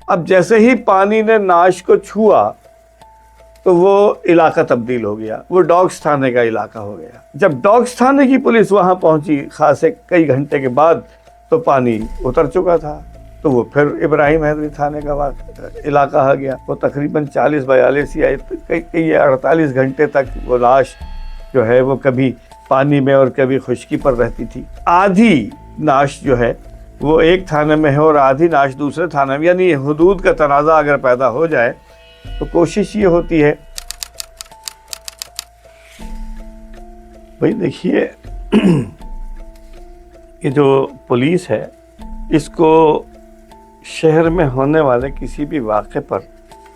اب جیسے ہی پانی نے نعش کو چھوا تو وہ علاقہ تبدیل ہو گیا، وہ ڈاگس تھانے کا علاقہ ہو گیا۔ جب ڈاگس تھانے کی پولیس وہاں پہنچی خاصے کئی گھنٹے کے بعد تو پانی اتر چکا تھا، تو وہ پھر ابراہیم حیدری تھانے کا علاقہ آ گیا۔ وہ تقریباً 40-42 یا 48 گھنٹے تک وہ لاش جو ہے وہ کبھی پانی میں اور کبھی خشکی پر رہتی تھی۔ آدھی نعش جو ہے وہ ایک تھانے میں ہے اور آدھی نعش دوسرے تھانے میں، یعنی حدود کا تنازع اگر پیدا ہو جائے تو کوشش یہ ہوتی ہے بھائی دیکھیے یہ جو پولیس ہے اس کو شہر میں ہونے والے کسی بھی واقعے پر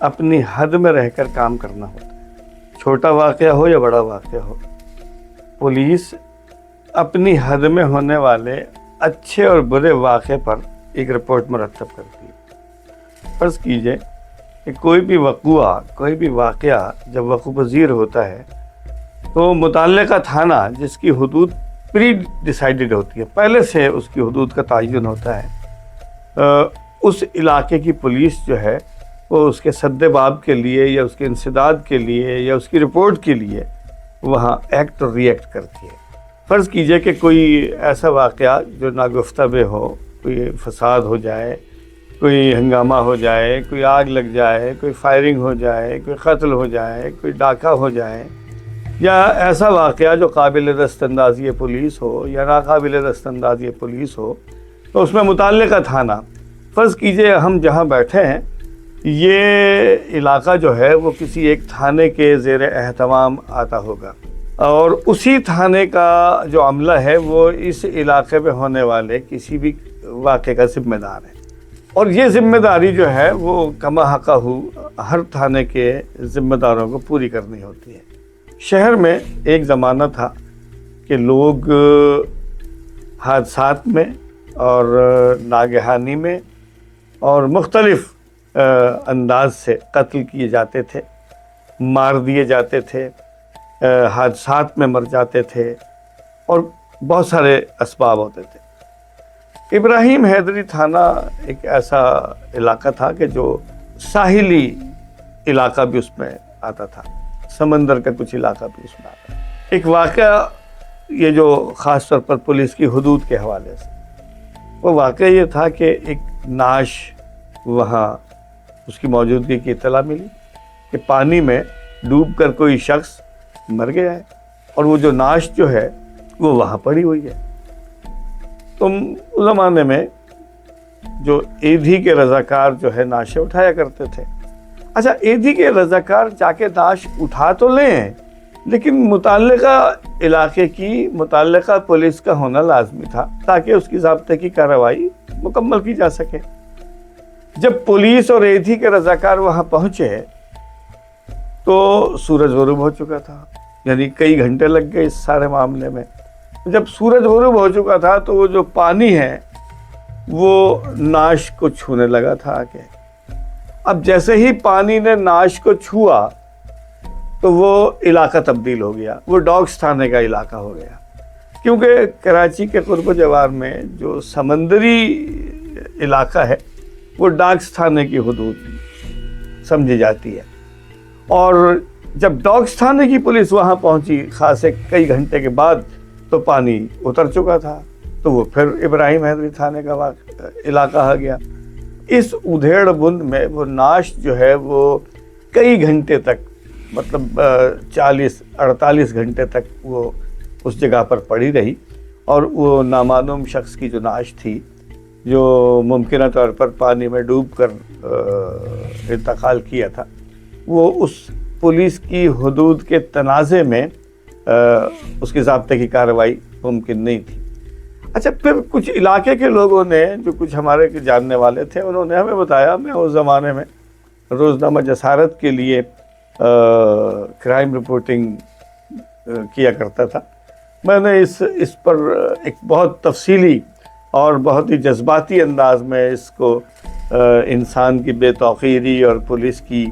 اپنی حد میں رہ کر کام کرنا ہوتا ہے، چھوٹا واقعہ ہو یا بڑا واقعہ ہو۔ پولیس اپنی حد میں ہونے والے اچھے اور برے واقعے پر ایک رپورٹ مرتب کرتی ہے۔ فرض کیجئے کہ کوئی بھی وقوعہ، کوئی بھی واقعہ جب وقوع پذیر ہوتا ہے تو متعلقہ تھانہ جس کی حدود پری ڈیسائیڈڈ ہوتی ہے، پہلے سے اس کی حدود کا تعین ہوتا ہے، اس علاقے کی پولیس جو ہے وہ اس کے سد باب کے لیے یا اس کے انسداد کے لیے یا اس کی رپورٹ کے لیے وہاں ایکٹ اور ری ایکٹ کرتی ہے۔ فرض کیجئے کہ کوئی ایسا واقعہ جو ناگفتہ ہو، کوئی فساد ہو جائے، کوئی ہنگامہ ہو جائے، کوئی آگ لگ جائے، کوئی فائرنگ ہو جائے، کوئی قتل ہو جائے، کوئی ڈاکہ ہو جائے، یا ایسا واقعہ جو قابل دست اندازی پولیس ہو یا ناقابل دست اندازی پولیس ہو، تو اس میں متعلقہ تھانہ، فرض کیجئے ہم جہاں بیٹھے ہیں یہ علاقہ جو ہے وہ کسی ایک تھانے کے زیر اہتمام آتا ہوگا، اور اسی تھانے کا جو عملہ ہے وہ اس علاقے میں ہونے والے کسی بھی واقعے کا ذمہ دار ہے، اور یہ ذمہ داری جو ہے وہ کما حقہ ہر تھانے کے ذمہ داروں کو پوری کرنی ہوتی ہے۔ شہر میں ایک زمانہ تھا کہ لوگ حادثات میں اور ناگہانی میں اور مختلف انداز سے قتل کیے جاتے تھے، مار دیے جاتے تھے، حادثات میں مر جاتے تھے، اور بہت سارے اسباب ہوتے تھے۔ ابراہیم حیدری تھانہ ایک ایسا علاقہ تھا کہ جو ساحلی علاقہ بھی اس میں آتا تھا، سمندر کا کچھ علاقہ بھی اس میں آتا تھا۔ ایک واقعہ یہ جو خاص طور پر پولیس کی حدود کے حوالے سے، وہ واقعہ یہ تھا کہ ایک نعش وہاں اس کی موجودگی کی اطلاع ملی کہ پانی میں ڈوب کر کوئی شخص مر گیا ہے، اور وہ جو نعش جو ہے وہ وہاں پڑی ہوئی ہے۔ تم اس زمانے میں جو ایدھی کے رضاکار جو ہے نعشیں اٹھایا کرتے تھے۔ اچھا، ایدھی کے رضاکار جا کے نعش اٹھا تو لیں، لیکن متعلقہ علاقے کی متعلقہ پولیس کا ہونا لازمی تھا تاکہ اس کی ضابطے کی کارروائی مکمل کی جا سکے۔ جب پولیس اور ایدھی کے رضاکار وہاں پہنچے تو سورج غروب ہو چکا تھا، یعنی کئی گھنٹے لگ گئے اس سارے معاملے میں۔ جب سورج غروب ہو چکا تھا تو وہ جو پانی ہے وہ نعش کو چھونے لگا تھا آگے۔ اب جیسے ہی پانی نے نعش کو چھوا تو وہ علاقہ تبدیل ہو گیا، وہ ڈاگس تھانے کا علاقہ ہو گیا، کیونکہ کراچی کے قرب و جوار میں جو سمندری علاقہ ہے وہ ڈاگس تھانے کی حدود سمجھی جاتی ہے، اور جب ڈاگس تھانے کی پولیس وہاں پہنچی خاصے کئی گھنٹے کے بعد تو پانی اتر چکا تھا، تو وہ پھر ابراہیم حیدری تھانے کا علاقہ آ گیا۔ اس ادھیڑ بند میں وہ نعش جو ہے وہ کئی گھنٹے تک، مطلب 40-48 گھنٹے تک وہ اس جگہ پر پڑی رہی، اور وہ نامعلوم شخص کی جو نعش تھی جو ممکنہ طور پر پانی میں ڈوب کر انتقال کیا تھا، وہ اس پولیس کی حدود کے تنازع میں اس کے ضابطے کی کارروائی ممکن نہیں تھی۔ اچھا، پھر کچھ علاقے کے لوگوں نے جو کچھ ہمارے جاننے والے تھے انہوں نے ہمیں بتایا، میں اس زمانے میں روزنامہ جسارت کے لیے کرائم رپورٹنگ کیا کرتا تھا، میں نے اس پر ایک بہت تفصیلی اور بہت ہی جذباتی انداز میں اس کو انسان کی بے توقیری اور پولیس کی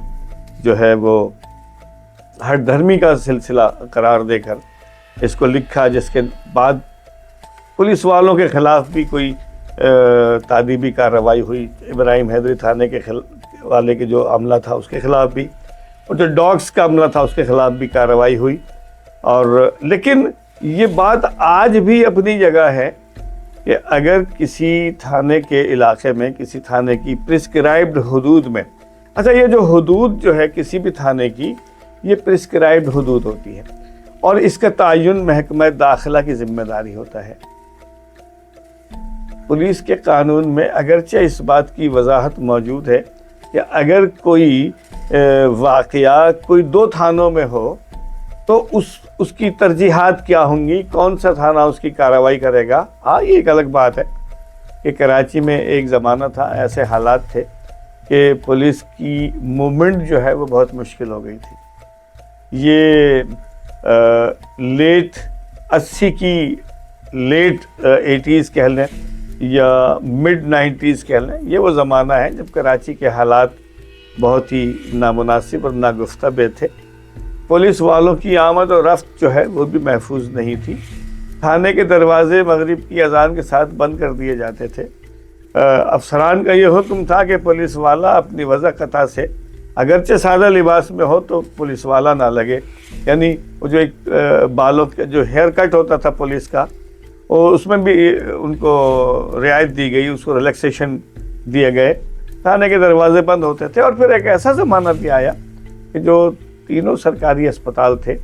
جو ہے وہ ہٹ دھرمی کا سلسلہ قرار دے کر اس کو لکھا، جس کے بعد پولیس والوں کے خلاف بھی کوئی तादीबी कार्रवाई हुई, इब्राहिम हैदरी थाने के वाले के जो अमला था उसके खिलाफ भी, और जो डॉग्स का अमला था उसके खिलाफ भी कार्रवाई हुई। और लेकिन ये बात आज भी अपनी जगह है कि अगर किसी थाने के इलाके में, किसी थाने की प्रिस्क्राइब्ड हुदूद में, अच्छा ये जो हुदूद जो है किसी भी थाने की, ये प्रिस्क्राइब्ड हुदूद होती है और इसका तयन महकमा दाखिला की जिम्मेदारी होता है। पुलिस के कानून में अगरचे इस बात की वजाहत मौजूद है कि अगर कोई वाक़या कोई 2 थानों में हो तो उसकी तरजीहात क्या होंगी, कौन सा थाना उसकी कार्रवाई करेगा। हाँ, ये एक अलग बात है कि कराची में एक ज़माना था, ऐसे हालात थे कि पुलिस की मूवमेंट जो है वो बहुत मुश्किल हो गई थी। ये लेट 80 की लेट 80s कह लें या मिड 90s कह लें, ये वो ज़माना है जब कराची के हालात बहुत ही नामुनासिब और नागुफ्ता थे। पुलिस वालों की आमद और रफ्त जो है वो भी महफूज नहीं थी। थाने के दरवाजे मगरिब की अजान के साथ बंद कर दिए जाते थे। अफसरान का ये हुक्म था कि पुलिस वाला अपनी वज़ह कता से अगरचे सादा लिबास में हो तो पुलिस वाला ना लगे, यानी वो जो एक बालों का जो हेयर कट होता था पुलिस का, और उसमें भी उनको रियायत दी गई, उसको रिलैक्सेशन दिए गए। थाने के दरवाजे बंद होते थे। और फिर एक ऐसा ज़माना भी आया कि जो तीनों सरकारी अस्पताल थे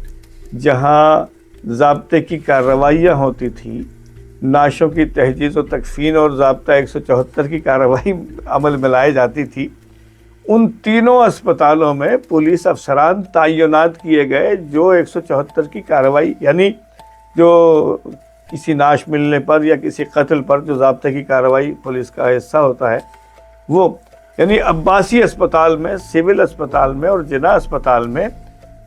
जहाँ ज़ाब्ते की कार्रवाइयाँ होती थी, नाशों की तहजीज़ व तकफीन और ज़ाब्ता 174 की कार्रवाई अमल में लाई जाती थी, उन तीनों अस्पतालों में पुलिस अफसरान तैनात किए गए जो 174 की कार्रवाई, यानी जो किसी नाश मिलने पर या किसी कत्ल पर जो ज़ाब्ते की कार्रवाई पुलिस का हिस्सा होता है वो, यानी अब्बासी अस्पताल में, सिविल अस्पताल में और जिना अस्पताल में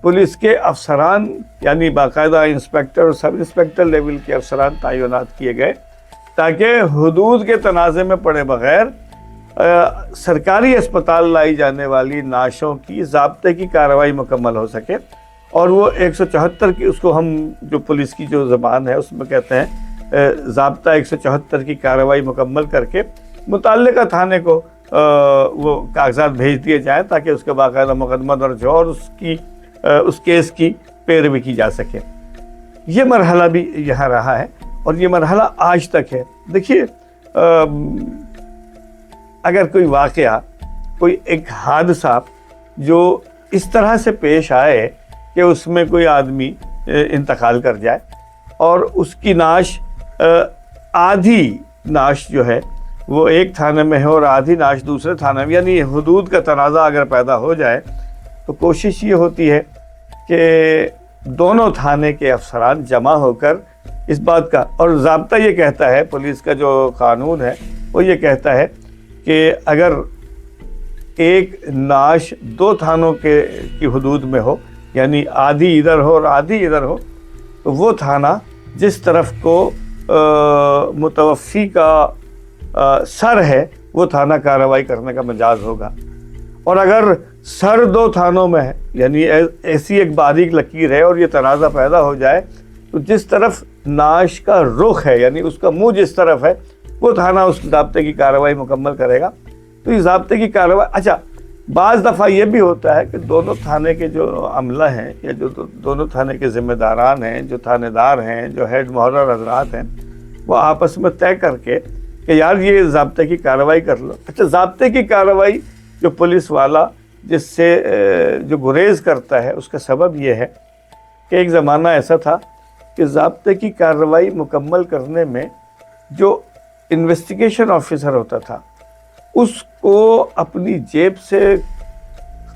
पुलिस के अफसरान, यानी बाकायदा इंस्पेक्टर और सब इंस्पेक्टर लेवल के अफसरान तैनात किए गए ताकि हुदूद के तनाज़े में पड़े बग़ैर सरकारी अस्पताल लाई जाने वाली नाशों की ज़ाब्ते की कार्रवाई मुकम्मल हो सके। और वो 174 की, उसको हम जो पुलिस की जो ज़बान है उसमें कहते हैं ज़ाब्ता 174 की कार्रवाई मुकम्मल करके मुतल्लिका थाने को वो कागजात भेज दिए जाएँ ताकि उसका बाकायदा मुकदमा दर्ज हो और उस केस की पैरवी की जा सके। ये मरहला भी यहाँ रहा है और ये मरहला आज तक है। देखिए, अगर कोई वाक़या, कोई एक हादसा जो इस तरह से पेश आए कि उसमें कोई आदमी इंतकाल कर जाए और उसकी नाश, आधी नाश जो है वो एक थाने में है और आधी नाश दूसरे थाने में, यानी हुदूद का तनाज़ा अगर पैदा हो जाए तो कोशिश ये होती है कि दोनों थाने के अफसरान जमा होकर इस बात का, और ज़ाब्ता ये कहता है, पुलिस का जो कानून है वो ये कहता है कि अगर एक नाश 2 थानों की हुदूद में हो, यानी आधी इधर हो और आधी इधर हो, तो वो थाना जिस तरफ को मुतवफ़ी का सर है वो थाना कार्रवाई करने का मजाज होगा। और अगर सर 2 थानों में है, यानी ऐसी एक बारीक लकीर है और ये तनाज़ा पैदा हो जाए, तो जिस तरफ नाश का रुख है, यानी उसका मुंह जिस तरफ है, वो थाना उस ज़ाब्ते की कार्रवाई मुकम्मल करेगा। तो इस ज़ाब्ते की कार्रवाई, अच्छा बाज़ दफ़ा ये भी होता है कि दोनों थाने के जो अमला हैं या जो दोनों थाने के ज़िम्मेदारान हैं, जो थानेदार हैं, जो हेड मुहर्रर हज़रात हैं, वो आपस में तय करके कि यार ये ज़ाब्ते की कार्रवाई कर लो। अच्छा, ज़ाब्ते की कार्रवाई जो पुलिस वाला जिससे जो गुरेज़ करता है, उसका सबब ये है कि एक ज़माना ऐसा था कि ज़ाब्ते की कार्रवाई मुकम्मल करने में जो इन्वेस्टिगेशन ऑफिसर होता था उसको अपनी जेब से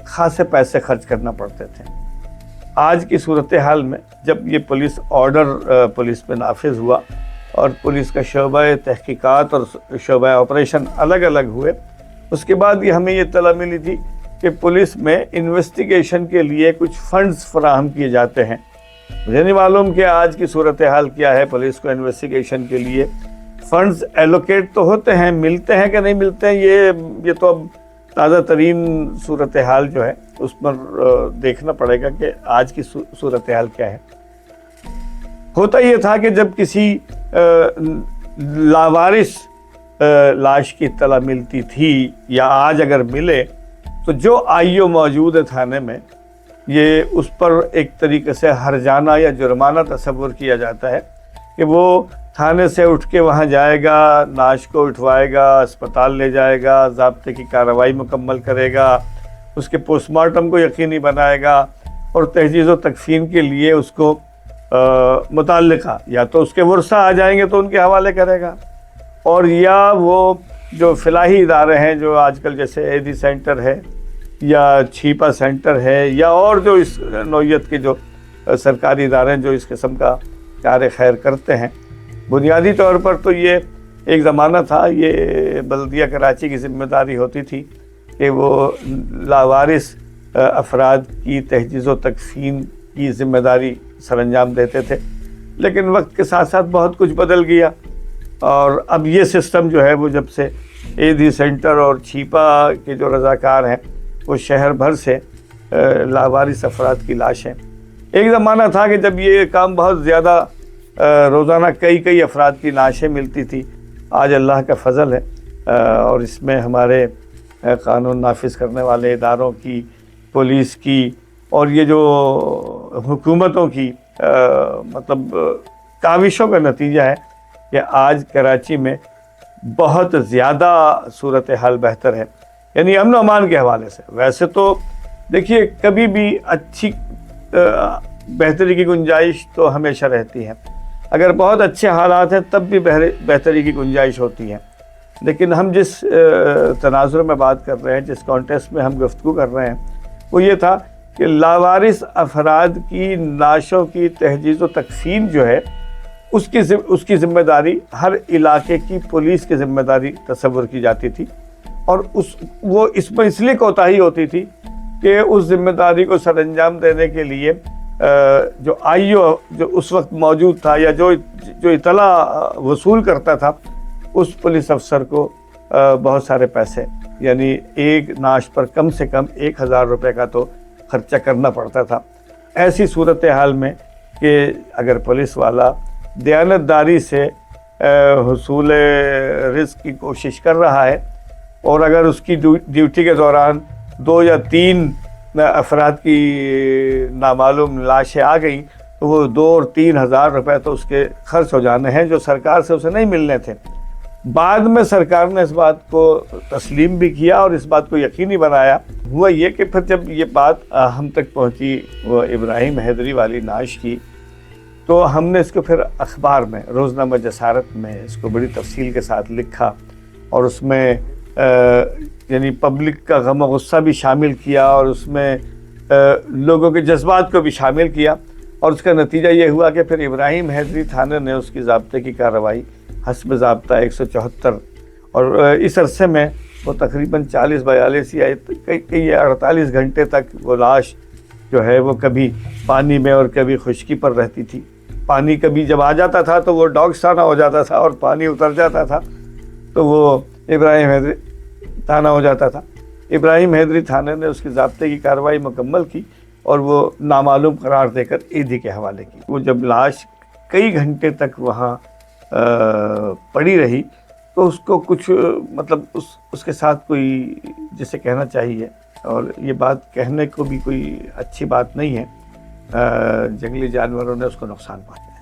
खासे पैसे खर्च करना पड़ते थे। आज की सूरत हाल में जब ये पुलिस ऑर्डर पुलिस पे नाफिज हुआ और पुलिस का शोबा तहकीकात और शोबा ऑपरेशन अलग अलग हुए, उसके बाद ये हमें ये इत्तला मिली थी कि पुलिस में इन्वेस्टिगेशन के लिए कुछ फंड्स फराहम किए जाते हैं। मुझे नहीं मालूम कि आज की सूरत हाल क्या है, पुलिस को इन्वेस्टिगेशन के लिए फंड्स एलोकेट तो होते हैं, मिलते हैं कि नहीं मिलते हैं, ये तो अब ताज़ा तरीन सूरत हाल जो है उस पर देखना पड़ेगा कि आज की सूरत हाल क्या है। होता ये था कि जब किसी लावारिस लाश की इत्तला मिलती थी या आज अगर मिले तो जो आईओ मौजूद है थाने में, ये उस पर एक तरीके से हर्जाना या जुर्माना तस्वुर किया जाता है कि वो थाने से उठ के वहाँ जाएगा, लाश को उठवाएगा, अस्पताल ले जाएगा, ज़ाब्ते की कार्रवाई मुकम्मल करेगा, उसके पोस्टमार्टम को यकीनी बनाएगा और तहजीज़ व तकफ़ीन के लिए उसको मुतल्लिका या तो उसके वर्सा आ जाएंगे तो उनके हवाले करेगा, और या वो जो फ़िलाही इदारे हैं जो आजकल जैसे एदी सेंटर है या छिपा सेंटर है या और जो इस नौइयत के जो सरकारी इदारे हैं जो इस किस्म का कार्य खैर करते हैं, बुनियादी तौर पर तो ये एक ज़माना था, ये बल्दिया कराची की ज़िम्मेदारी होती थी कि वो लावारिस अफराद की तहजीज़ व तकफ़ीन की ज़िम्मेदारी सरअंजाम देते थे। लेकिन वक्त के साथ साथ बहुत कुछ बदल गया और अब ये सिस्टम जो है वो जब से एदी सेंटर और छिपा के जो रज़ाकार हैं वो शहर भर से लावारिस अफराद की लाशें, एक ज़माना था कि जब ये काम बहुत ज़्यादा रोज़ाना कई अफराद की लाशें मिलती थी। आज अल्लाह का फ़ज़ल है और इसमें हमारे कानून नाफिज करने वाले इदारों की, पुलिस की और ये जो हुकूमतों की मतलब काविशों का नतीजा है कि आज कराची में बहुत ज़्यादा सूरत हाल बेहतर है, यानी अमन अमान के हवाले से। वैसे तो देखिए कभी भी अच्छी बेहतरी की गुंजाइश तो हमेशा रहती है, अगर बहुत अच्छे हालात हैं तब भी बेहतरी की गुंजाइश होती है। लेकिन हम जिस तनाजुर में बात कर रहे हैं, जिस कॉन्टेक्स्ट में हम गुफ्तगू कर रहे हैं, वो ये था कि लावारिस अफराद की लाशों की तहजीज़ व तकफ़ीन जो है उसकी ज़िम्मेदारी हर इलाके की पुलिस की ज़िम्मेदारी तस्वुर की जाती थी और वो इसमें इसलिए कोताही होती थी कि उस ज़िम्मेदारी को सरअंजाम देने के लिए जो आईओ जो उस वक्त मौजूद था या जो इतला वसूल करता था, उस पुलिस अफसर को बहुत सारे पैसे, यानी एक नाश पर कम से कम 1000 रुपये का तो खर्चा करना पड़ता था। ऐसी सूरत हाल में कि अगर पुलिस वाला दयानतदारी से हुसूल रिज़्क़ की कोशिश कर रहा है और अगर उसकी ड्यूटी के दौरान 2 या 3 अफराद की नामालूम लाशें आ गई तो वो 2 और 3 हज़ार रुपये तो उसके खर्च हो जाने हैं जो सरकार से उसे नहीं मिलने थे। बाद में सरकार ने इस बात को तस्लीम भी किया और इस बात को यकीनी बनाया। हुआ ये कि फिर जब ये बात हम तक पहुंची वो इब्राहिम हैदरी वाली नाश की, तो हमने इसको फिर अखबार में, रोज़नामा जसारत में इसको बड़ी तफसील के साथ लिखा और उसमें यानी पब्लिक का गम और गुस्सा भी शामिल किया और उसमें लोगों के जज्बात को भी शामिल किया और उसका नतीजा ये हुआ कि फिर इब्राहिम हैदरी थाने ने उसकी ज़ाब्ते की कार्रवाई हस्ब ज़ाब्ता 174 और इस अरसे में वो तकरीबन 40-42 या कई 48 घंटे तक वो लाश जो है वो कभी पानी में और कभी खुश्की पर रहती थी। पानी कभी जब आ जाता था तो वो डॉग्स्टाना हो जाता था और पानी उतर जाता था तो वो इब्राहिम हैदरी थाना हो जाता था। इब्राहिम हैदरी थाने ने उसकी ज़ाब्ते की कार्रवाई मुकम्मल की और वो नामालूम करार देकर ईदी के हवाले की। वो जब लाश कई घंटे तक वहाँ पड़ी रही तो उसको कुछ मतलब उसके साथ कोई जिसे कहना चाहिए, और ये बात कहने को भी कोई अच्छी बात नहीं है, जंगली जानवरों ने उसको नुकसान पहुंचाया।